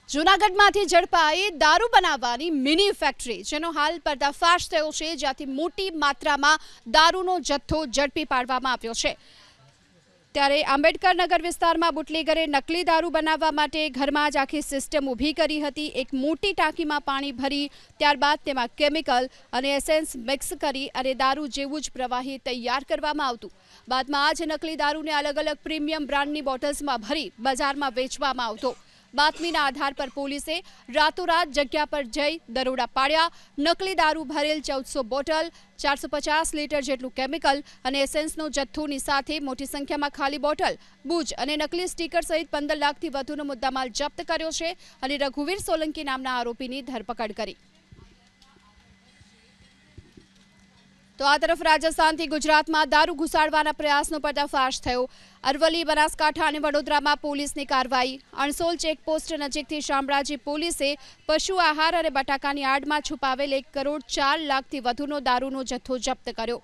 જૂનાગઢમાંથી ઝડપાઈ દારૂ બનાવવાની મિની ફેક્ટરી, જેનો હાલ પર્દાફાશ થયો છે, જ્યાંથી મોટી માત્રામાં દારૂનો જથ્થો ઝડપી પાડવામાં આવ્યો છે। ત્યારે આંબેડકર નગર વિસ્તારમાં બુટલેગરે નકલી દારૂ બનાવવા માટે ઘરમાં જ આખી સિસ્ટમ ઊભી કરી હતી। એક મોટી ટાંકીમાં પાણી ભરી ત્યારબાદ તેમાં કેમિકલ અને એસેન્સ મિક્સ કરી અને દારૂ જેવું જ પ્રવાહી તૈયાર કરવામાં આવતું। બાદમાં આ જ નકલી દારૂને અલગ અલગ પ્રીમિયમ બ્રાન્ડની બોટલ્સમાં ભરી બજારમાં વેચવામાં આવતો। બાતમીના આધાર પર પોલીસે રાતોરાત જગ્યા પર જઈ દરોડા પાડ્યા। નકલી દારૂ ભરેલ 1400 બોટલ, 450 લીટર જેટલું કેમિકલ અને એસેન્સનો જથ્થોની સાથે મોટી સંખ્યામાં ખાલી બોટલ, બૂચ અને નકલી સ્ટીકર સહિત 15 લાખથી વધુનો મુદ્દામાલ જપ્ત કર્યો છે અને રઘુવીર સોલંકી નામના આરોપીની ધરપકડ કરી। તો આ તરફ રાજસ્થાનથી ગુજરાતમાં દારૂ ઘુસાડવાના પ્રયાસનો પર્દાફાશ થયો। અરવલ્લી, બનાસકાંઠા અને વડોદરામાં પોલીસની કાર્યવાહી। અણસોલ ચેકપોસ્ટ નજીકથી શામળાજી પોલીસે પશુ આહાર અને બટાકાની આડમાં છુપાવેલ 1 કરોડ 4 લાખથી વધુનો દારૂનો જથ્થો જપ્ત કર્યો।